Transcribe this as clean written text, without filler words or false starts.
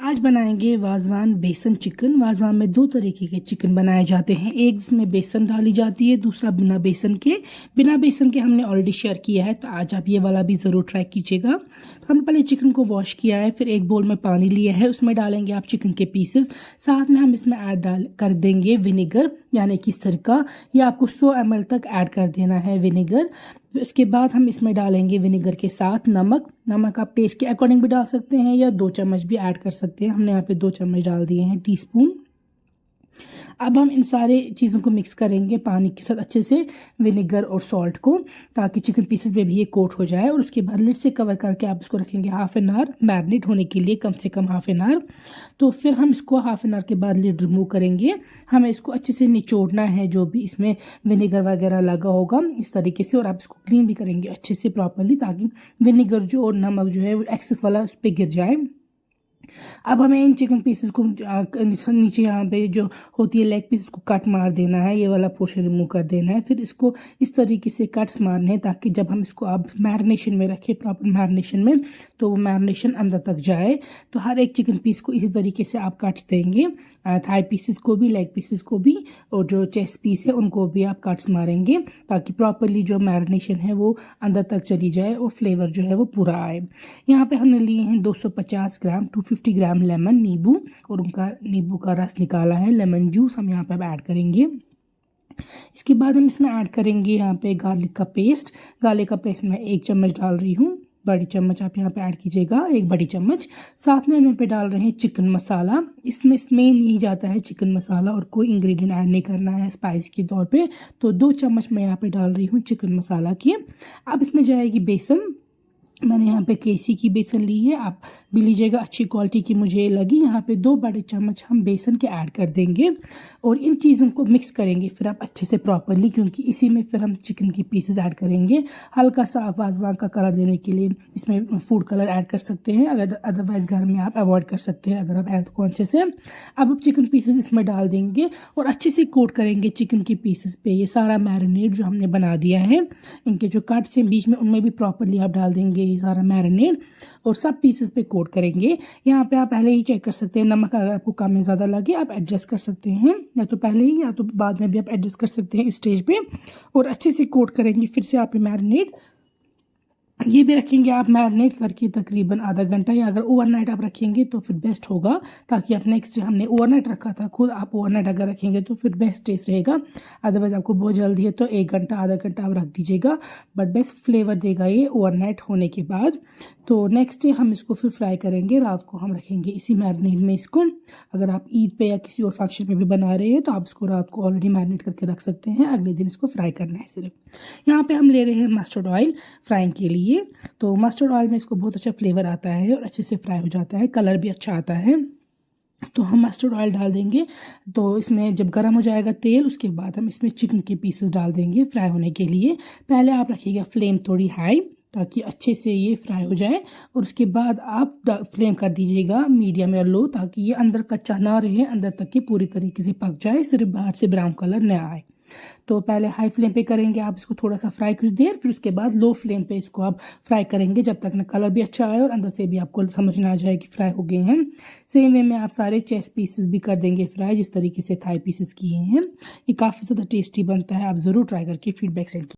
आज बनाएंगे वाजवान बेसन चिकन। वाजवान में दो तरीके के चिकन बनाए जाते हैं, एक जिसमें बेसन डाली जाती है, दूसरा बिना बेसन के। बिना बेसन के हमने ऑलरेडी शेयर किया है, तो आज आप ये वाला भी ज़रूर ट्राई कीजिएगा। तो हमने पहले चिकन को वॉश किया है, फिर एक बोल में पानी लिया है, उसमें डालेंगे आप चिकन के पीसेस। साथ में हम इसमें डाल कर देंगे विनेगर यानी कि सिरका। या आपको 100 ml तक ऐड कर देना है विनेगर। इसके बाद हम इसमें डालेंगे विनेगर के साथ नमक आप टेस्ट के अकॉर्डिंग भी डाल सकते हैं या 2 चम्मच भी ऐड कर सकते हैं। हमने यहाँ पे 2 चम्मच डाल दिए हैं, टीस्पून। अब हम इन सारे चीज़ों को मिक्स करेंगे पानी के साथ अच्छे से, विनेगर और सॉल्ट को, ताकि चिकन पीसेस में भी ये कोट हो जाए। और उसके बाद लिड से कवर करके आप इसको रखेंगे हाफ एन आवर मैरिनेट होने के लिए, कम से कम हाफ एन आवर। तो फिर हम इसको हाफ एन आवर के बाद लिड रिमूव करेंगे। हमें इसको अच्छे से निचोड़ना है, जो भी इसमें विनेगर वगैरह लगा होगा इस तरीके से। और आप इसको क्लीन भी करेंगे अच्छे से प्रॉपरली, ताकि विनेगर जो और नमक जो है वो एक्सेस वाला उस पर गिर जाए। अब हमें इन चिकन पीसेस को नीचे यहाँ पे जो होती है लेग पीस, को कट मार देना है, ये वाला पोर्शन रिमूव कर देना है। फिर इसको इस तरीके से कट्स मारने हैं, ताकि जब हम इसको आप मैरिनेशन में रखें, प्रॉपर मैरिनेशन में, तो वो मैरिनेशन अंदर तक जाए। तो हर एक चिकन पीस को इसी तरीके से आप कट्स देंगे, थाई पीसेस को भी, लेग पीसेस को भी, और जो चेस्ट पीस है उनको भी आप कट्स मारेंगे, ताकि प्रॉपरली जो मैरिनेशन है वो अंदर तक चली जाए और फ्लेवर जो है वो पूरा आए। यहाँ पे हमने लिए हैं 250 ग्राम 250 ग्राम लेमन, नींबू, और उनका नींबू का रस निकाला है, लेमन जूस हम यहाँ पे ऐड करेंगे। इसके बाद हम इसमें ऐड करेंगे यहाँ पे गार्लिक का पेस्ट। गार्लिक का पेस्ट मैं 1 चम्मच डाल रही हूँ, बड़ी चम्मच आप यहाँ पे ऐड कीजिएगा, 1 बड़ी चम्मच। साथ में हम यहाँ पे डाल रहे हैं चिकन मसाला। इसमें मेन नहीं जाता है चिकन मसाला, और कोई इंग्रेडिएंट ऐड नहीं करना है स्पाइस के तौर पे। तो 2 चम्मच मैं यहाँ पे डाल रही हूँ चिकन मसाला की। अब इसमें जाएगी बेसन। मैंने यहाँ पे केसी की बेसन ली है, आप भी लीजिएगा, अच्छी क्वालिटी की मुझे लगी। यहाँ पे 2 बड़े चम्मच हम बेसन के ऐड कर देंगे और इन चीज़ों को मिक्स करेंगे फिर आप अच्छे से प्रॉपरली, क्योंकि इसी में फिर हम चिकन की पीसेस ऐड करेंगे। हल्का सा आप वाजवान का कलर देने के लिए इसमें फूड कलर ऐड कर सकते हैं, अगर अदरवाइज़ घर में आप अवॉइड कर सकते हैं अगर आप हेल्थ कॉन्शियस हैं। अब आप चिकन पीसेस इसमें डाल देंगे और अच्छे से कोट करेंगे चिकन के पीसेस पे। ये सारा मैरिनेट जो हमने बना दिया है, इनके जो कट्स हैं बीच में, उनमें भी प्रॉपरली आप डाल देंगे ये सारा मैरिनेट, और सब पीसेस पे कोट करेंगे। यहाँ पे आप पहले ही चेक कर सकते हैं, नमक अगर आपको कम या ज़्यादा लगे आप एडजस्ट कर सकते हैं, या तो पहले ही या तो बाद में भी आप एडजस्ट कर सकते हैं इस स्टेज पे। और अच्छे से कोट करेंगे फिर से आप मैरिनेट। ये भी रखेंगे आप मैरिनेट करके तकरीबन आधा घंटा, या अगर ओवरनाइट आप रखेंगे तो फिर बेस्ट होगा, ताकि आप नेक्स्ट डे, हमने ओवरनाइट रखा था खुद, आप ओवरनाइट अगर रखेंगे तो फिर बेस्ट टेस्ट रहेगा। अदरवाइज़ आपको बहुत जल्दी है तो 1 घंटा आधा घंटा आप रख दीजिएगा, बट बेस्ट फ्लेवर देगा ये ओवरनाइट होने के बाद। तो नेक्स्ट डे हम इसको फिर फ्राई करेंगे, रात को हम रखेंगे इसी मैरिनेट में इसको। अगर आप ईद पे या किसी और फंक्शन में भी बना रहे हैं तो आप इसको रात को ऑलरेडी मैरिनेट करके रख सकते हैं, अगले दिन इसको फ्राई करना है सिर्फ। यहाँ पे हम ले रहे हैं मस्टर्ड ऑयल फ्राइंग के लिए। तो मस्टर्ड ऑयल में इसको बहुत अच्छा फ्लेवर आता है और अच्छे से फ्राई हो जाता है, कलर भी अच्छा आता है। तो हम मस्टर्ड ऑयल डाल देंगे। तो इसमें जब गर्म हो जाएगा तेल, उसके बाद हम इसमें चिकन के पीसेस डाल देंगे फ्राई होने के लिए। पहले आप रखिएगा फ्लेम थोड़ी हाई, ताकि अच्छे से ये फ्राई हो जाए, और उसके बाद आप फ्लेम कर दीजिएगा मीडियम या लो, ताकि ये अंदर कच्चा ना रहे, अंदर तक के पूरी तरीके से पक जाए, सिर्फ बाहर से ब्राउन कलर न आए। तो पहले हाई फ्लेम पे करेंगे आप इसको थोड़ा सा फ्राई कुछ देर, फिर उसके बाद लो फ्लेम पे इसको आप फ्राई करेंगे, जब तक ना कलर भी अच्छा आए और अंदर से भी आपको समझ ना आ जाए कि फ्राई हो गए हैं। सेम वे में आप सारे चेस्ट पीसेस भी कर देंगे फ्राई, जिस तरीके से थाई पीसेस किए हैं। ये काफ़ी ज़्यादा टेस्टी बनता है, आप ज़रूर ट्राई करके फीडबैक सेंड